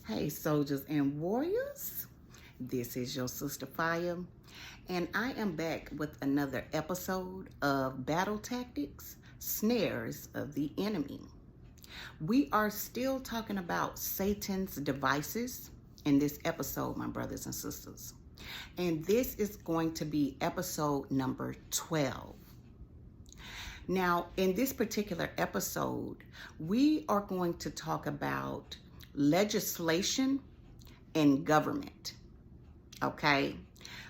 Hey, soldiers and warriors, this is your sister Fire, and I am back with another episode of Battle Tactics, Snares of the Enemy. We are still talking about Satan's devices in this episode, my brothers and sisters. And this is going to be episode number 12. Now, in this particular episode, we are going to talk about legislation and government. Okay?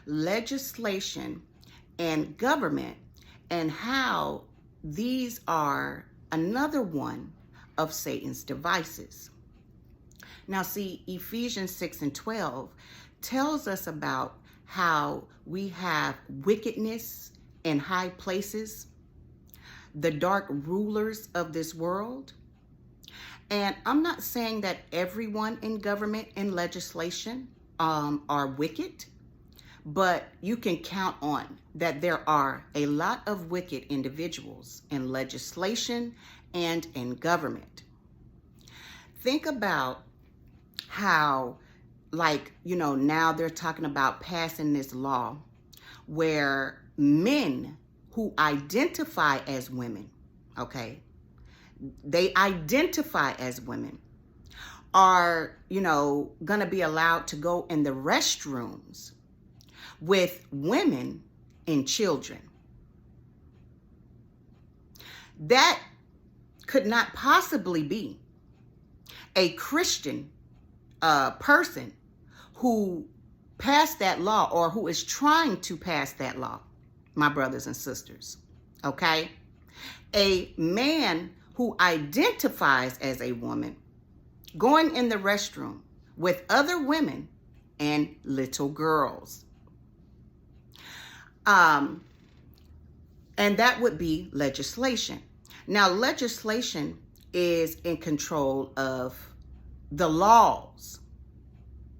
Legislation and government, and how these are another one of Satan's devices. Now, see, Ephesians 6:12 tells us about how we have wickedness in high places, the dark rulers of this world. And I'm not saying that everyone in government and legislation are wicked, but you can count on that there are a lot of wicked individuals in legislation and in government. Think about how, now they're talking about passing this law where men who identify as women, okay, they identify as women, are, going to be allowed to go in the restrooms with women and children. That could not possibly be a Christian person who passed that law or who is trying to pass that law, my brothers and sisters, okay? A man who identifies as a woman going in the restroom with other women and little girls. And that would be legislation. Now, legislation is in control of the laws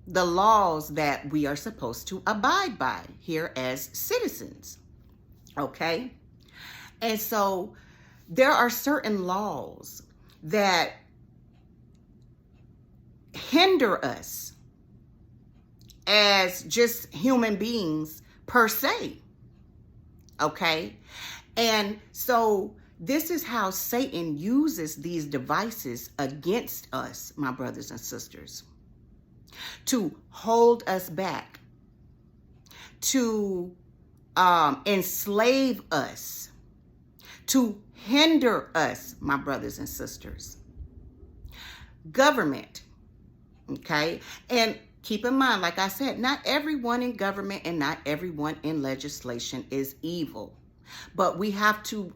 that we are supposed to abide by here as citizens. Okay? And so there are certain laws that hinder us as just human beings per se. Okay? And so this is how Satan uses these devices against us, my brothers and sisters, to hold us back, to enslave us, to hinder us, my brothers and sisters. Government, okay? And keep in mind, like I said, not everyone in government and not everyone in legislation is evil. But we have to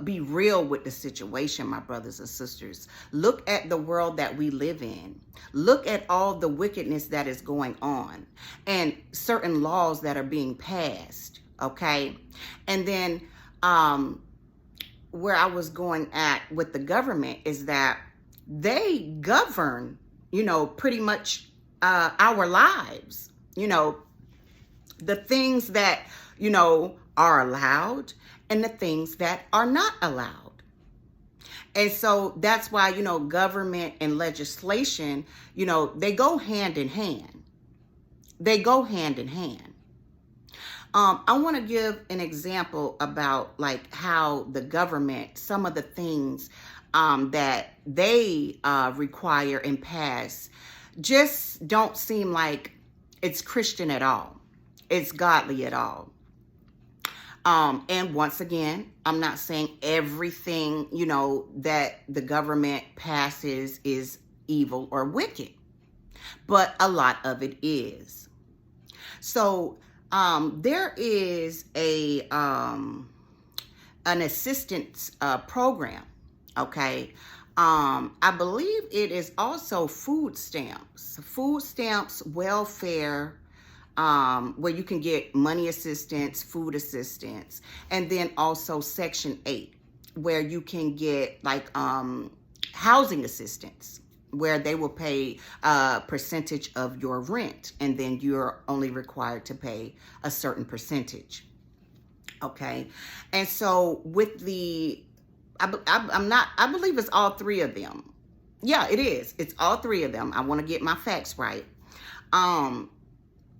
be real with the situation, my brothers and sisters. Look at the world that we live in. Look at all the wickedness that is going on and certain laws that are being passed, okay? And then where I was going at with the government is that they govern, pretty much our lives. The things that, are allowed and the things that are not allowed. And so that's why, government and legislation, they go hand in hand. They go hand in hand. I want to give an example about how the government, some of the things that they require and pass just don't seem like it's Christian at all. It's godly at all. And once again, I'm not saying everything, that the government passes is evil or wicked, but a lot of it is. So there is an assistance program, okay? I believe it is also food stamps, welfare, where you can get money assistance, food assistance, and then also Section 8, where you can get housing assistance, where they will pay a percentage of your rent, and then you're only required to pay a certain percentage. Okay, and so with the, I believe it's all three of them. Yeah, it is. It's all three of them. I want to get my facts right.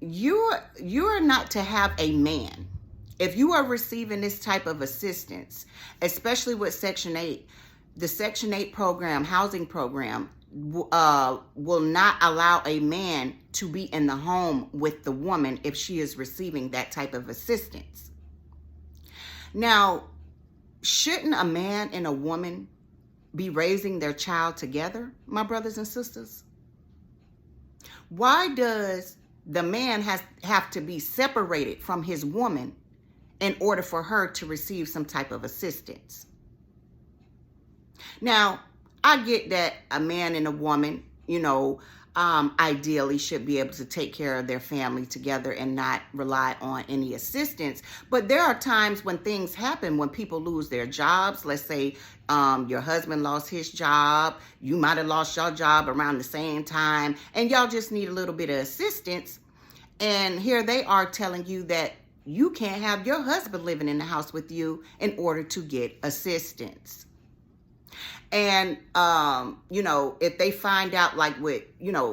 You're not to have a man. If you are receiving this type of assistance, especially with Section 8, the Section 8 program, housing program, will not allow a man to be in the home with the woman if she is receiving that type of assistance. Now, shouldn't a man and a woman be raising their child together, my brothers and sisters? Why does the man have to be separated from his woman in order for her to receive some type of assistance? Now, I get that a man and a woman, ideally should be able to take care of their family together and not rely on any assistance. But there are times when things happen, when people lose their jobs. Let's say your husband lost his job. You might have lost your job around the same time, and y'all just need a little bit of assistance. And here they are telling you that you can't have your husband living in the house with you in order to get assistance. And, if they find out, like with,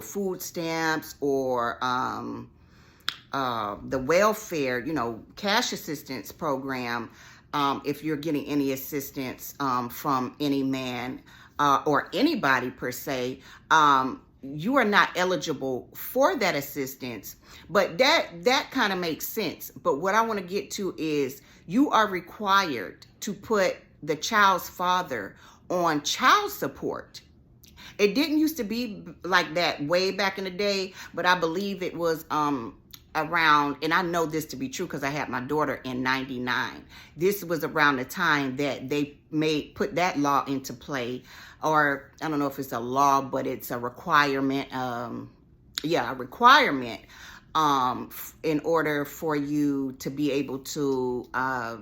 food stamps or the welfare, cash assistance program, if you're getting any assistance from any man or anybody per se, you are not eligible for that assistance. But that kind of makes sense. But what I want to get to is you are required to put the child's father on child support. It didn't used to be like that way back in the day, but I believe it was around, and I know this to be true because I had my daughter in 99. This was around the time that they put that law into play, or I don't know if it's a law, but it's a requirement. A requirement in order for you to be able to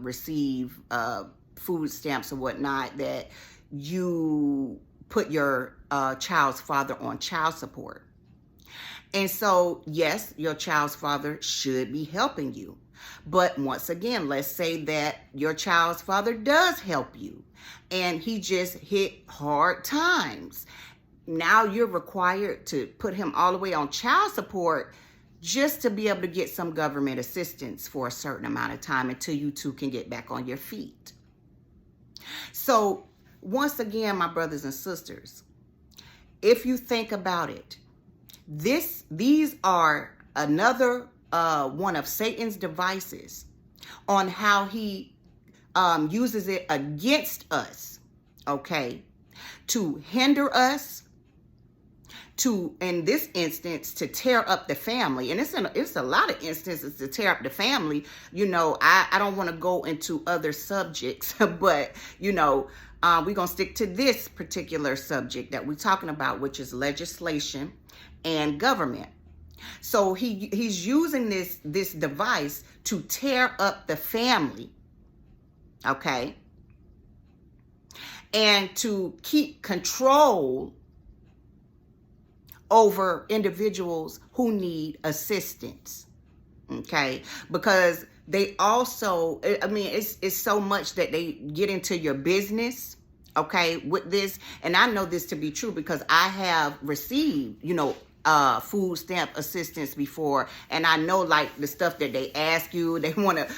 receive food stamps or whatnot, that you put your child's father on child support. And so, yes, your child's father should be helping you. But once again, let's say that your child's father does help you and he just hit hard times. Now you're required to put him all the way on child support just to be able to get some government assistance for a certain amount of time until you two can get back on your feet. So, once again, my brothers and sisters, if you think about it, these are another one of Satan's devices on how he uses it against us, okay, to hinder us, to, in this instance, to tear up the family. And it's a lot of instances to tear up the family. I don't want to go into other subjects, but, we're going to stick to this particular subject that we're talking about, which is legislation and government. So he's using this device to tear up the family, okay, and to keep control over individuals who need assistance, okay, because they also, it's so much that they get into your business, okay, with this. And I know this to be true because I have received, food stamp assistance before. And I know, like, the stuff that they ask you, they want to,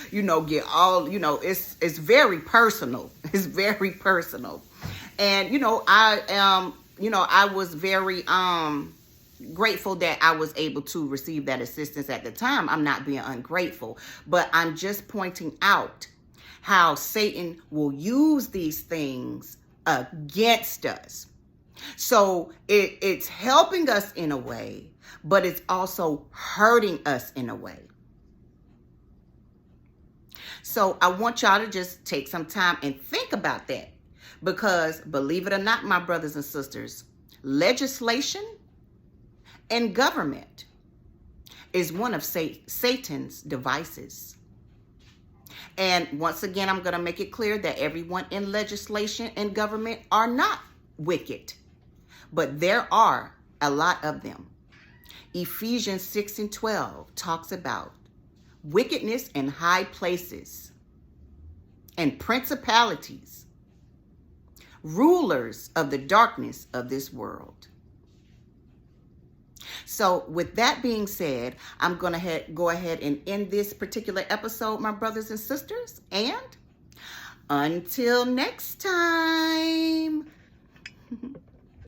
get all, it's very personal. It's very personal. And, I was very, grateful that I was able to receive that assistance at the time. I'm not being ungrateful, but I'm just pointing out how Satan will use these things against us. So it's helping us in a way, but it's also hurting us in a way. So I want y'all to just take some time and think about that, because believe it or not, my brothers and sisters, legislation and government is one of Satan's devices. And once again, I'm going to make it clear that everyone in legislation and government are not wicked, but there are a lot of them. Ephesians 6:12 talks about wickedness in high places and principalities, rulers of the darkness of this world. So with that being said, I'm going to go ahead and end this particular episode, my brothers and sisters. And until next time.